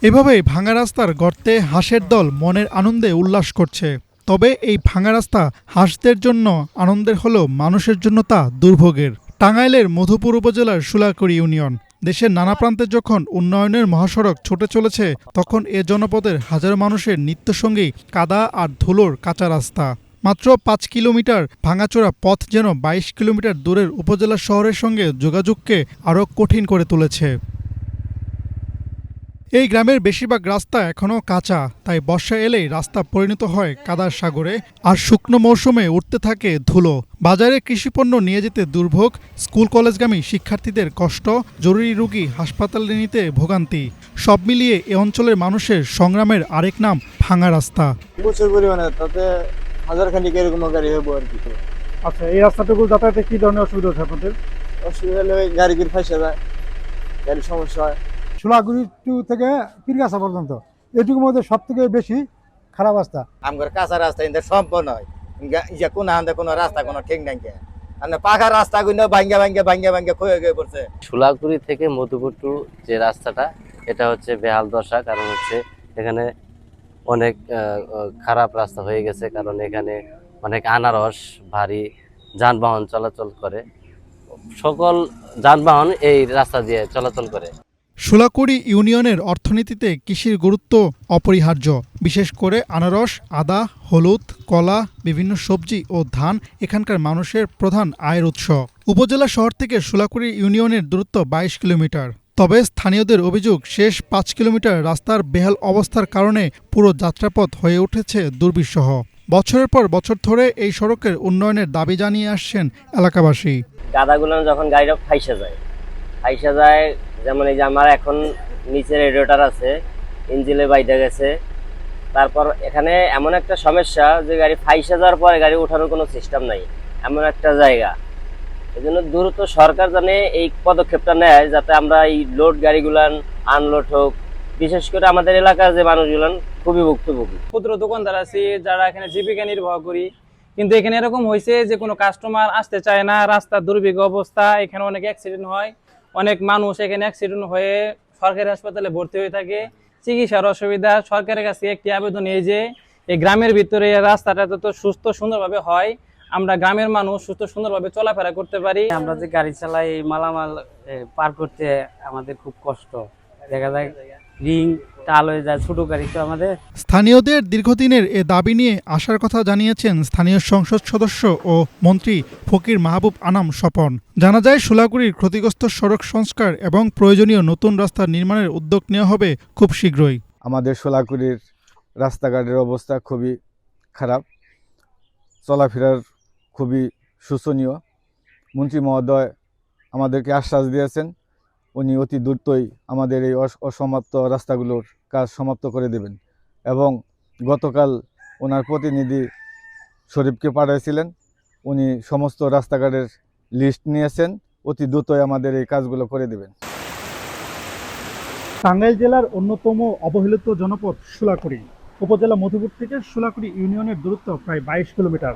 এভাবেই ভাঙা রাস্তার গর্তে হাঁসের দল মনের আনন্দে উল্লাস করছে। তবে এই ভাঙা রাস্তা হাঁসদের জন্য আনন্দের হলেও মানুষের জন্য তা দুর্ভোগের। টাঙ্গাইলের মধুপুর উপজেলার শুলাকুড়ি ইউনিয়ন। দেশের নানা প্রান্তে যখন উন্নয়নের মহাসড়ক ছুটে চলেছে, তখন এ জনপদের হাজারো মানুষের নিত্যসঙ্গী কাদা আর ধুলোর কাঁচা রাস্তা। মাত্র ৫ কিলোমিটার ভাঙাচোরা পথ যেন ২২ কিলোমিটার দূরের উপজেলা শহরের সঙ্গে যোগাযোগকে আরও কঠিন করে তুলেছে। এই গ্রামের বেশিরভাগ রাস্তা এখনও কাঁচা, তাই বর্ষা এলেই রাস্তা পরিণত হয় কাদার সাগরে, আর শুকনো মৌসুমে উঠতে থাকে ধুলো। বাজারে কৃষিপণ্য নিয়ে যেতে দুর্ভোগ, স্কুল কলেজগামী শিক্ষার্থীদের কষ্ট, জরুরি রোগী হাসপাতালে নিতে ভোগান্তি। সব মিলিয়ে এ অঞ্চলের মানুষের সংগ্রামের আরেক নাম ভাঙা রাস্তা। প্রচুর পরিমাণে, তাতে হাজারখানিক এরকম গাড়ি হবো আর কি। আচ্ছা, এই রাস্তাটুকু যাতায়াতে কি ধরনের অসুবিধা হচ্ছে আপনাদের? অসুবিধা হলে গাড়ি ফাঁসে যায়, গাড়ির সমস্যা হয়। শুলাগুড়ি টু থেকে পীরগাছা পর্যন্ত এটুকুর মধ্যে সব থেকে বেশি খারাপ রাস্তা। আমার কাঁচা রাস্তা কিন্তু সম্পূর্ণ হয় কোনো রাস্তা কোনো ঠিক নাই। পাকা রাস্তা গুলো ভাঙ্গে ভাঙ্গে ভাঙ্গে ভাঙ্গে ক্ষয়ে পড়ছে। শুলাকুড়ি থেকে মধুপুর টু যে রাস্তাটা, এটা হচ্ছে বেহাল দশা। কারণ হচ্ছে এখানে অনেক খারাপ রাস্তা হয়ে গেছে, কারণ এখানে অনেক আনারস ভারী যানবাহন চলাচল করে। সকল যানবাহন এই রাস্তা দিয়ে চলাচল করে। শুলাকুড়ি ইউনিয়নের অর্থনীতিতে কৃষির গুরুত্ব অপরিহার্য। বিশেষ করে আনারস, আদা, হলুদ, কলা, বিভিন্ন সবজি ও ধান এখানকার মানুষের প্রধান আয়ের উৎস। উপজেলা শহর থেকে শুলাকুড়ি ইউনিয়নের দূরত্ব ২২ কিলোমিটার। তবে স্থানীয়দের অভিযোগ, শেষ ৫ কিলোমিটার রাস্তার বেহাল অবস্থার কারণে পুরো যাত্রাপথ হয়ে উঠেছে দুর্বিষহ। বছরের পর বছর ধরে এই সড়কের উন্নয়নের দাবি জানিয়ে আসছেন এলাকাবাসী। গাদাগুলো যখন গাড়িটা ফাইসা যায়, যেমন এই যে আমার এখন নিচে রেডিয়েটর আছে, ইঞ্জিনে বাইধা গেছে। তারপর এখানে এমন একটা সমস্যা যে গাড়ি ফাইসা যাওয়ার পরে গাড়ি ওঠানোর কোনো সিস্টেম নাই, এমন একটা জায়গা। এই জন্য দ্রুত সরকার জানে এই পদক্ষেপটা নেয়, যাতে আমরা এই লোড গাড়িগুলান আনলোড হোক। বিশেষ করে আমাদের এলাকার যে মানুষগুলান খুবই ভুক্তভোগী। ক্ষুদ্র দোকানদার আছি যারা এখানে জীবিকা নির্বাহ করি, কিন্তু এখানে এরকম হয়েছে যে কোনো কাস্টমার আসতে চায় না। রাস্তার দুর্ভিক্ষ অবস্থা, এখানে অনেক অ্যাক্সিডেন্ট হয়, অনেক মানুষ এখানে অ্যাক্সিডেন্ট হয়ে সরকারি হাসপাতালে ভর্তি হয়ে থাকে, চিকিৎসার অসুবিধা। সরকারের কাছে একটি আবেদন এই যে এই গ্রামের ভিতরে রাস্তাটা যত সুস্থ সুন্দরভাবে হয়, আমরা গ্রামের মানুষ সুস্থ সুন্দরভাবে চলাফেরা করতে পারি। আমরা যে গাড়ি চালাই, এই মালামাল পার করতে আমাদের খুব কষ্ট। দেখা যায় রিং টাল হয়ে যায়, ছোট গাড়ি তো আমাদের। স্থানীয়দের দীর্ঘদিনের এ দাবি নিয়ে আসার কথা জানিয়েছেন স্থানীয় সংসদ সদস্য ও মন্ত্রী ফকির মাহবুব আনাম স্বপন। জানা যায়, শুলাকুড়ির ক্ষতিগ্রস্ত সড়ক সংস্কার এবং প্রয়োজনীয় নতুন রাস্তা নির্মাণের উদ্যোগ নেওয়া হবে খুব শীঘ্রই। আমাদের শুলাকুড়ির রাস্তাঘাটের অবস্থা খুবই খারাপ, চলাফেরার খুবই শোচনীয়। মন্ত্রী মহোদয় আমাদেরকে আশ্বাস দিয়েছেন, উনি অতি দ্রুতই আমাদের এই অসমাপ্ত রাস্তাগুলোর কাজ সমাপ্ত করে দেবেন। এবং গতকাল ওনার প্রতিনিধি শরীফকে পাঠিয়েছিলেন, উনি সমস্ত রাস্তাঘাটের লিস্ট নিয়েছেন, অতি দ্রুতই আমাদের এই কাজগুলো করে দেবেন। টাঙ্গাইল জেলার অন্যতম অবহেলিত জনপদ শুলাকুড়ি। উপজেলা মধুপুর থেকে শুলাকুড়ি ইউনিয়নের দূরত্ব প্রায় ২২ কিলোমিটার।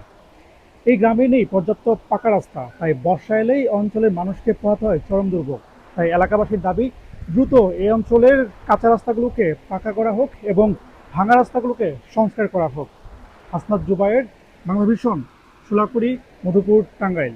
এই গ্রামে নেই পর্যাপ্ত পাকা রাস্তা, তাই বর্ষা এলেই অঞ্চলের মানুষকে পোহাতে হয় চরম দুর্ভোগ। তাই এলাকাবাসীর দাবি, দ্রুত এই অঞ্চলের কাঁচা রাস্তাগুলোকে পাকা করা হোক এবং ভাঙা রাস্তাগুলোকে সংস্কার করা হোক। হাসনাত জুবায়ের, বাংলা ভিশন, শুলাকুড়ি, মধুপুর, টাঙ্গাইল।